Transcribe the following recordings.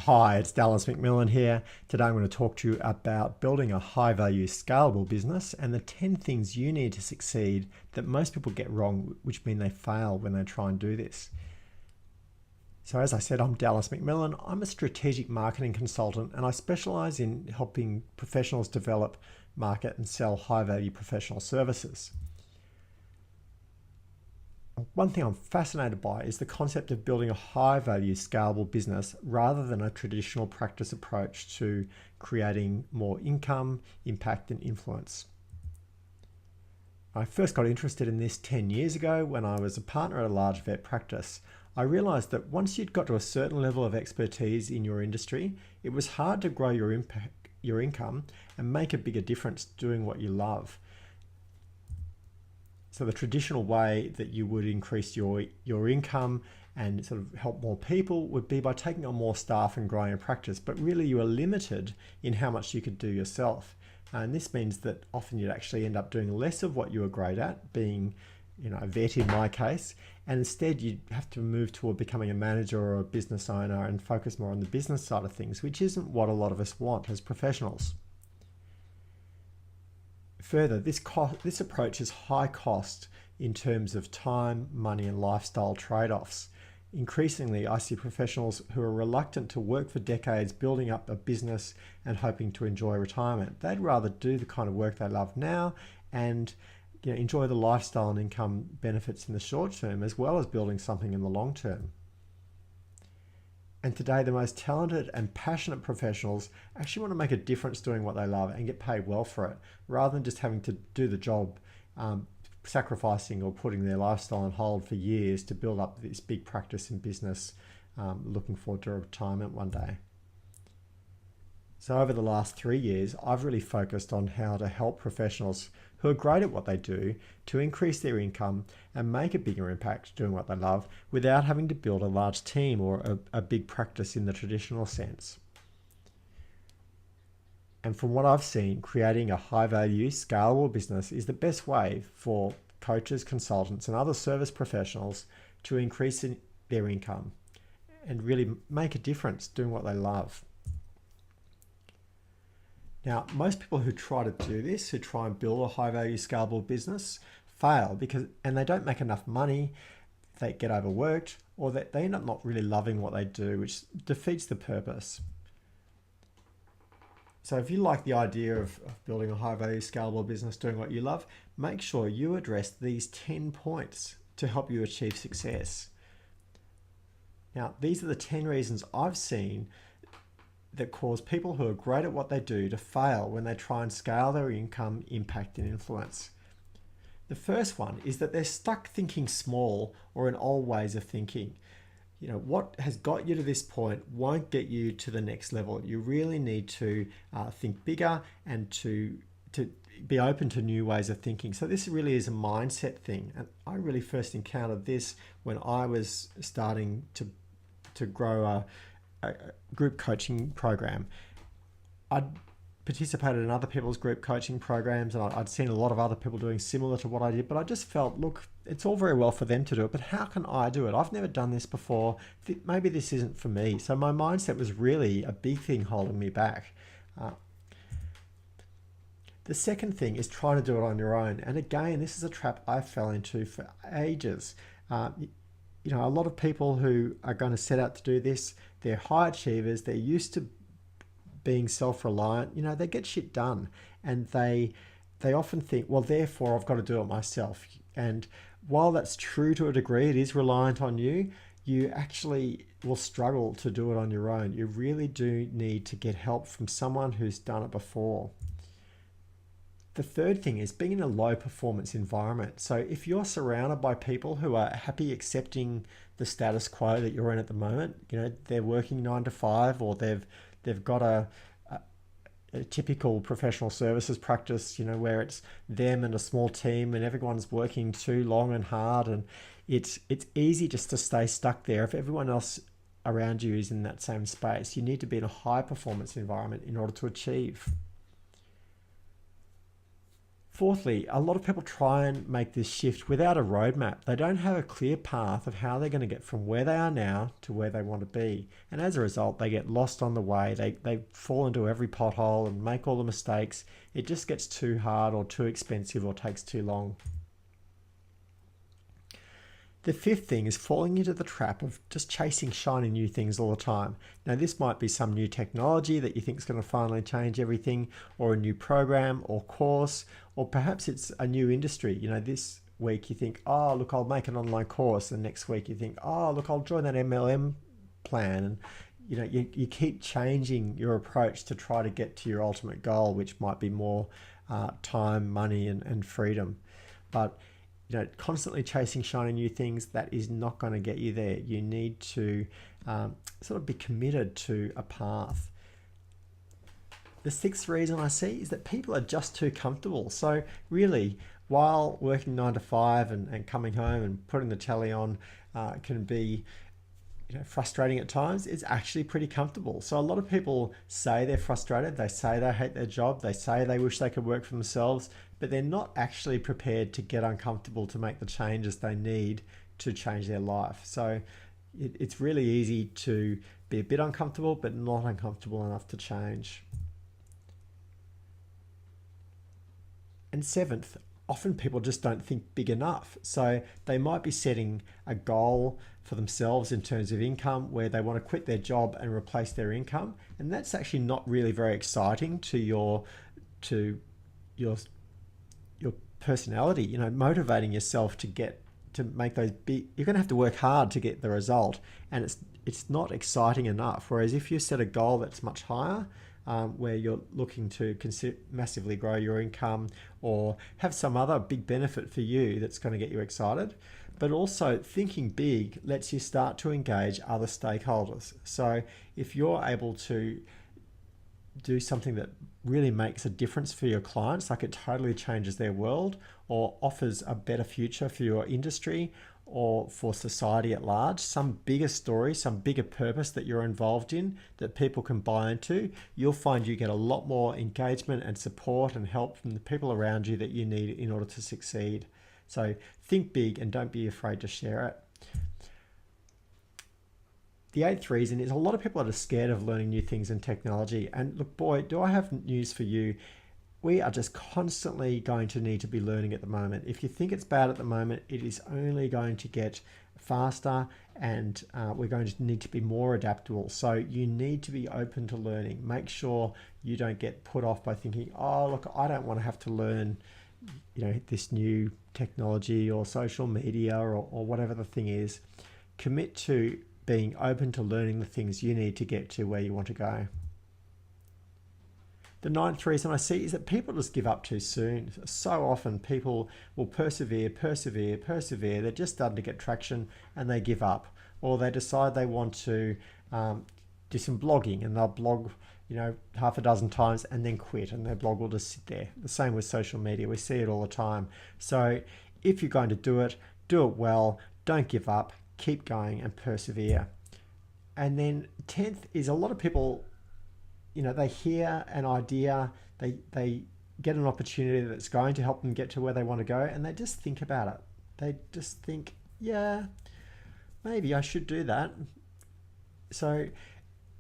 Hi, it's Dallas McMillan here. Today I'm going to talk to you about building a high-value scalable business and the 10 things you need to succeed that most people get wrong, which mean they fail when they try and do this. So as I said, I'm Dallas McMillan. I'm a strategic marketing consultant and I specialize in helping professionals develop, market and sell high-value professional services. One thing I'm fascinated by is the concept of building a high-value, scalable business rather than a traditional practice approach to creating more income, impact, and influence. I first got interested in this 10 years ago when I was a partner at a large vet practice. I realized that once you'd got to a certain level of expertise in your industry, it was hard to grow your income and make a bigger difference doing what you love. So the traditional way that you would increase your income and sort of help more people would be by taking on more staff and growing a practice, but really you are limited in how much you could do yourself. And this means that often you'd actually end up doing less of what you were great at, being a vet in my case, and instead you'd have to move toward becoming a manager or a business owner and focus more on the business side of things, which isn't what a lot of us want as professionals. Further, this approach is high cost in terms of time, money, and lifestyle trade-offs. Increasingly, I see professionals who are reluctant to work for decades building up a business and hoping to enjoy retirement. They'd rather do the kind of work they love now and enjoy the lifestyle and income benefits in the short term as well as building something in the long term. And today, the most talented and passionate professionals actually want to make a difference doing what they love and get paid well for it, rather than just having to do the job, sacrificing or putting their lifestyle on hold for years to build up this big practice and business, looking forward to retirement one day. So over the last 3 years, I've really focused on how to help professionals who are great at what they do to increase their income and make a bigger impact doing what they love without having to build a large team or a big practice in the traditional sense. And from what I've seen, creating a high-value, scalable business is the best way for coaches, consultants, and other service professionals to increase their income and really make a difference doing what they love. Now, most people who try to do this, who try and build a high-value, scalable business, fail and they don't make enough money, they get overworked, or they end up not really loving what they do, which defeats the purpose. So if you like the idea of building a high-value, scalable business, doing what you love, make sure you address these 10 points to help you achieve success. Now, these are the 10 reasons I've seen that cause people who are great at what they do to fail when they try and scale their income, impact, and influence. The first one is that they're stuck thinking small or in old ways of thinking. What has got you to this point won't get you to the next level. You really need to think bigger and to be open to new ways of thinking. So this really is a mindset thing. And I really first encountered this when I was starting to grow a group coaching program. I'd participated in other people's group coaching programs and I'd seen a lot of other people doing similar to what I did, but I just felt, look, it's all very well for them to do it, but how can I do it? I've never done this before. Maybe this isn't for me. So my mindset was really a big thing holding me back. The second thing is trying to do it on your own. And again, this is a trap I fell into for ages. A lot of people who are going to set out to do this, they're high achievers, they're used to being self-reliant, they get shit done. And they often think, well, therefore I've got to do it myself. And while that's true to a degree, it is reliant on you, you actually will struggle to do it on your own. You really do need to get help from someone who's done it before. The third thing is being in a low performance environment. So if you're surrounded by people who are happy accepting the status quo that you're in at the moment, they're working 9 to 5 or they've got a typical professional services practice, where it's them and a small team and everyone's working too long and hard, and it's easy just to stay stuck there if everyone else around you is in that same space. You need to be in a high performance environment in order to achieve. Fourthly, a lot of people try and make this shift without a roadmap. They don't have a clear path of how they're going to get from where they are now to where they want to be. And as a result, they get lost on the way. They fall into every pothole and make all the mistakes. It just gets too hard or too expensive or takes too long. The fifth thing is falling into the trap of just chasing shiny new things all the time. Now, this might be some new technology that you think is going to finally change everything, or a new program or course, or perhaps it's a new industry. This week you think, oh, look, I'll make an online course. And next week you think, oh, look, I'll join that MLM plan. And you keep changing your approach to try to get to your ultimate goal, which might be more time, money, and freedom. But constantly chasing shiny new things, that is not going to get you there. You need to sort of be committed to a path. The sixth reason I see is that people are just too comfortable. So really, while working 9 to 5 and coming home and putting the telly on can be frustrating at times, it's actually pretty comfortable. So a lot of people say they're frustrated, they say they hate their job, they say they wish they could work for themselves, but they're not actually prepared to get uncomfortable to make the changes they need to change their life. So it's really easy to be a bit uncomfortable, but not uncomfortable enough to change. And seventh, often people just don't think big enough. So they might be setting a goal for themselves in terms of income where they want to quit their job and replace their income. And that's actually not really very exciting to your personality. Motivating yourself to make those big, you're going to have to work hard to get the result, and it's not exciting enough. Whereas if you set a goal that's much higher, where you're looking to massively grow your income or have some other big benefit for you that's going to get you excited. But also thinking big lets you start to engage other stakeholders. So if you're able to do something that really makes a difference for your clients, like it totally changes their world or offers a better future for your industry or for society at large, some bigger story, some bigger purpose that you're involved in that people can buy into, you'll find you get a lot more engagement and support and help from the people around you that you need in order to succeed. So think big and don't be afraid to share it. The eighth reason is a lot of people are just scared of learning new things in technology. And look, boy, do I have news for you. We are just constantly going to need to be learning at the moment. If you think it's bad at the moment, it is only going to get faster, and we're going to need to be more adaptable. So you need to be open to learning. Make sure you don't get put off by thinking, oh, look, I don't want to have to learn this new technology or social media or whatever the thing is. Commit to being open to learning the things you need to get to where you want to go. The ninth reason I see is that people just give up too soon. So often people will persevere. They're just starting to get traction and they give up. Or they decide they want to do some blogging and they'll blog half a dozen times and then quit, and their blog will just sit there. The same with social media. We see it all the time. So if you're going to do it well, don't give up, keep going and persevere. And then 10th is a lot of people, they hear an idea, they get an opportunity that's going to help them get to where they want to go, and they just think about it. They just think, yeah, maybe I should do that. So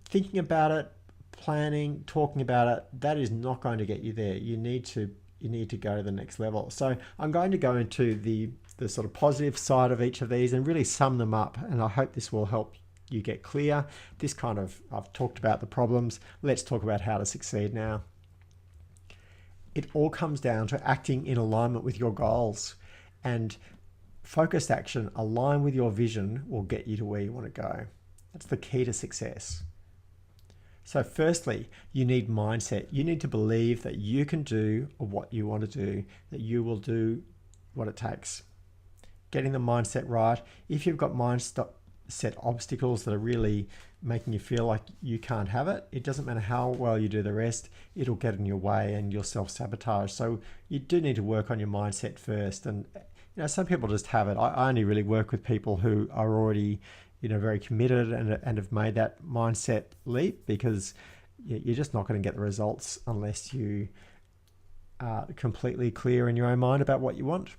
thinking about it, planning, talking about it, that is not going to get you there. You need to go to the next level. So I'm going to go into the sort of positive side of each of these and really sum them up, and I hope this will help you get clear. I've talked about the problems. Let's talk about how to succeed now. It all comes down to acting in alignment with your goals, and focused action aligned with your vision will get you to where you want to go. That's the key to success. So firstly, you need mindset. You need to believe that you can do what you want to do, that you will do what it takes. Getting the mindset right. If you've got mindset obstacles that are really making you feel like you can't have it, it doesn't matter how well you do the rest, it'll get in your way and you'll self-sabotage. So you do need to work on your mindset first. And some people just have it. I only really work with people who are already very committed and have made that mindset leap, because you're just not going to get the results unless you completely clear in your own mind about what you want.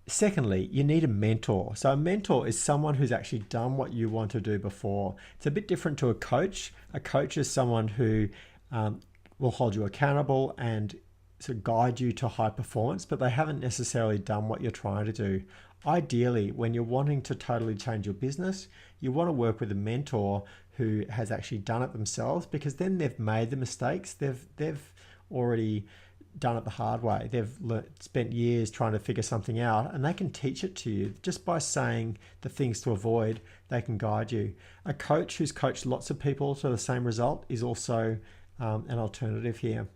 Secondly, you need a mentor. So a mentor is someone who's actually done what you want to do before. It's a bit different to a coach. A coach is someone who will hold you accountable and sort of guide you to high performance, but they haven't necessarily done what you're trying to do. Ideally, when you're wanting to totally change your business, you want to work with a mentor who has actually done it themselves, because then they've made the mistakes. They've already done it the hard way. They've spent years trying to figure something out, and they can teach it to you just by saying the things to avoid. They can guide you. A coach who's coached lots of people to the same result is also an alternative here.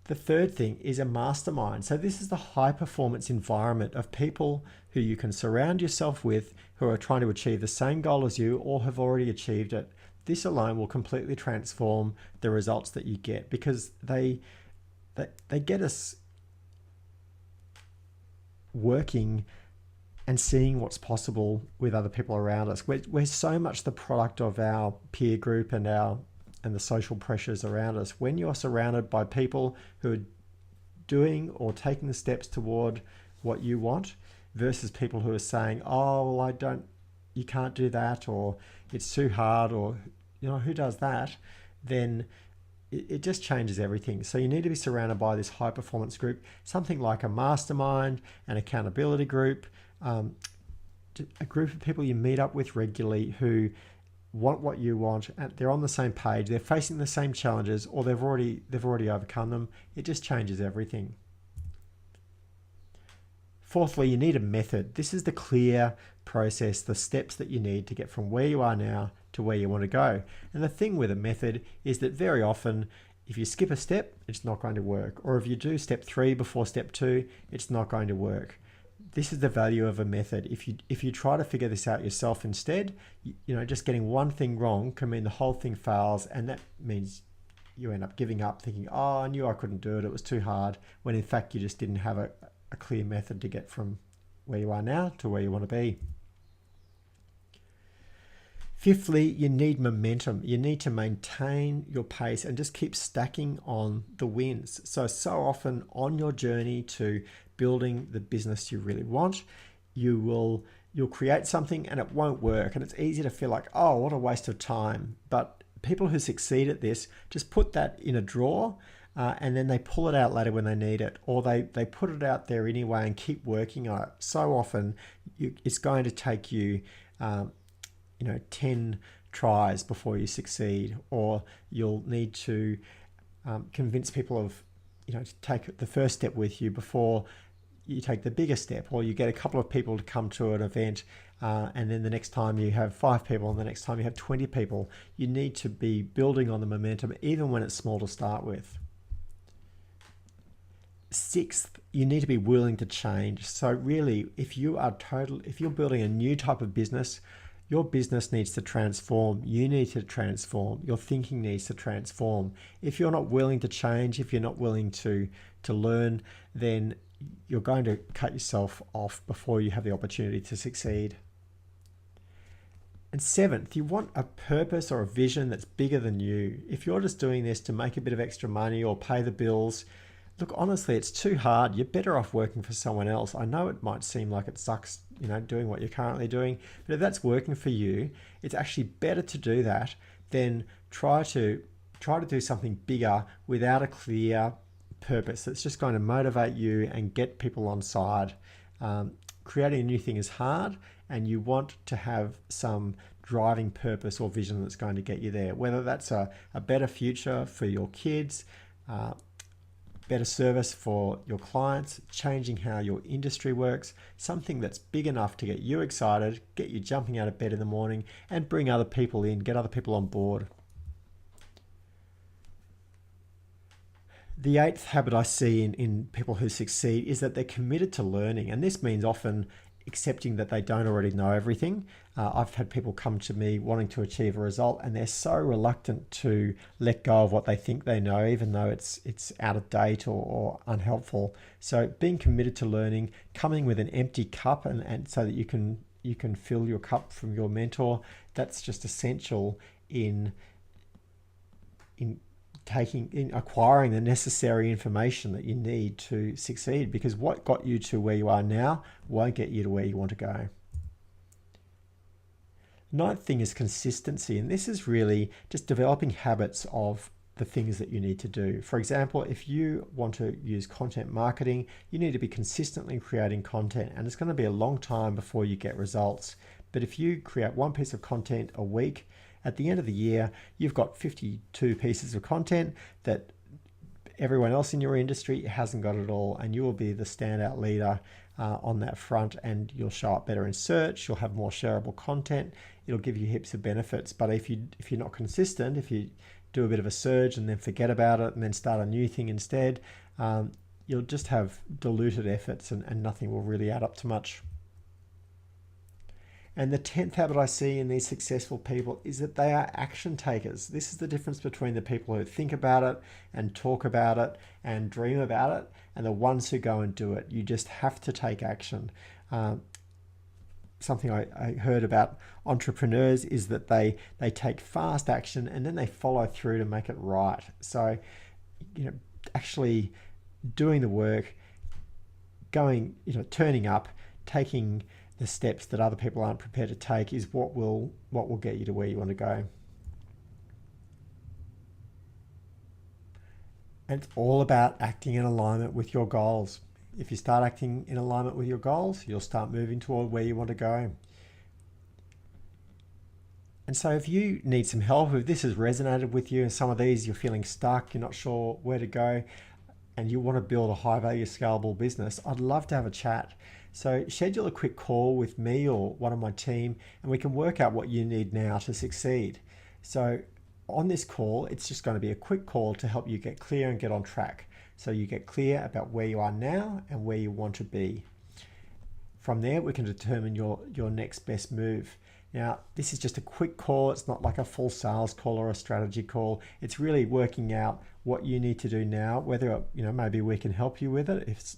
The third thing is a mastermind. So this is the high performance environment of people who you can surround yourself with, who are trying to achieve the same goal as you or have already achieved it. This alone will completely transform the results that you get, because they get us working and seeing what's possible with other people around us. We're so much the product of our peer group and the social pressures around us. When you're surrounded by people who are doing or taking the steps toward what you want, versus people who are saying, oh, well, you can't do that, or it's too hard, or, who does that? Then it just changes everything. So you need to be surrounded by this high performance group, something like a mastermind, an accountability group, a group of people you meet up with regularly who want what you want, and they're on the same page, they're facing the same challenges, or they've already overcome them. It just changes everything. Fourthly, you need a method. This is the clear process, the steps that you need to get from where you are now to where you want to go. And the thing with a method is that very often, if you skip a step, it's not going to work. Or if you do step 3 before step 2, it's not going to work. This is the value of a method. If you try to figure this out yourself instead, just getting one thing wrong can mean the whole thing fails, and that means you end up giving up, thinking, oh, I knew I couldn't do it, it was too hard, when in fact you just didn't have a clear method to get from where you are now to where you want to be. Fifthly, you need momentum. You need to maintain your pace and just keep stacking on the wins. So often on your journey to building the business you really want, you'll create something and it won't work. And it's easy to feel like, oh, what a waste of time. But people who succeed at this just put that in a drawer, and then they pull it out later when they need it, or they put it out there anyway and keep working on it. So often it's going to take you 10 tries before you succeed, or you'll need to convince people of to take the first step with you before you take the bigger step, or you get a couple of people to come to an event, and then the next time you have 5 people, and the next time you have 20 people. You need to be building on the momentum even when it's small to start with. Sixth, you need to be willing to change. So really, if you're building a new type of business, your business needs to transform. You need to transform. Your thinking needs to transform. If you're not willing to change, if you're not willing to learn, then you're going to cut yourself off before you have the opportunity to succeed. And seventh, you want a purpose or a vision that's bigger than you. If you're just doing this to make a bit of extra money or pay the bills, look, honestly, it's too hard. You're better off working for someone else. I know it might seem like it sucks, doing what you're currently doing, but if that's working for you, it's actually better to do that than try to do something bigger without a clear purpose that's just going to motivate you and get people on side. Creating a new thing is hard, and you want to have some driving purpose or vision that's going to get you there, whether that's a better future for your kids, better service for your clients, changing how your industry works, something that's big enough to get you excited, get you jumping out of bed in the morning, and bring other people in, get other people on board. The eighth habit I see in people who succeed is that they're committed to learning, and this means often accepting that they don't already know everything. I've had people come to me wanting to achieve a result, and they're so reluctant to let go of what they think they know, even though it's out of date or unhelpful. So being committed to learning, coming with an empty cup, and so that you can fill your cup from your mentor, that's just essential in acquiring the necessary information that you need to succeed, because what got you to where you are now won't get you to where you want to go. Ninth thing is consistency, and this is really just developing habits of the things that you need to do. For example, if you want to use content marketing, you need to be consistently creating content, and it's going to be a long time before you get results. But if you create one piece of content a week, at the end of the year, you've got 52 pieces of content that everyone else in your industry hasn't got at all, and you will be the standout leader on that front, and you'll show up better in search, you'll have more shareable content, it'll give you heaps of benefits. But if you're not consistent, if you do a bit of a surge and then forget about it and then start a new thing instead, you'll just have diluted efforts and nothing will really add up to much. And the 10th habit I see in these successful people is that they are action takers. This is the difference between the people who think about it and talk about it and dream about it and the ones who go and do it. You just have to take action. Something I heard about entrepreneurs is that they take fast action and then they follow through to make it right. So, actually doing the work, turning up, taking the steps that other people aren't prepared to take is what will get you to where you want to go. And it's all about acting in alignment with your goals. If you start acting in alignment with your goals, you'll start moving toward where you want to go. And so if you need some help, if this has resonated with you and some of these you're feeling stuck, you're not sure where to go, and you want to build a high value scalable business, I'd love to have a chat. So schedule a quick call with me or one of my team, and we can work out what you need now to succeed. So on this call, it's just going to be a quick call to help you get clear and get on track. So you get clear about where you are now and where you want to be. From there, we can determine your next best move. Now, this is just a quick call. It's not like a full sales call or a strategy call. It's really working out what you need to do now, whether, maybe we can help you with it. It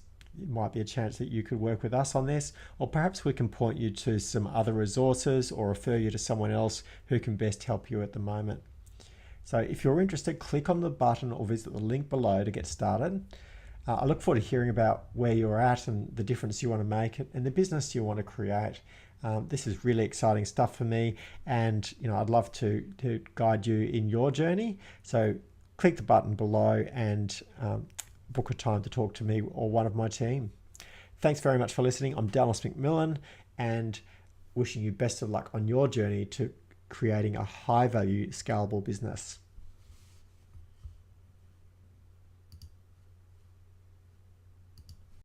might be a chance that you could work with us on this, or perhaps we can point you to some other resources or refer you to someone else who can best help you at the moment. So if you're interested, click on the button or visit the link below to get started. I look forward to hearing about where you're at and the difference you want to make and the business you want to create. This is really exciting stuff for me, and I'd love to guide you in your journey. So click the button below and book a time to talk to me or one of my team. Thanks very much for listening. I'm Dallas McMillan, and wishing you best of luck on your journey to creating a high value scalable business.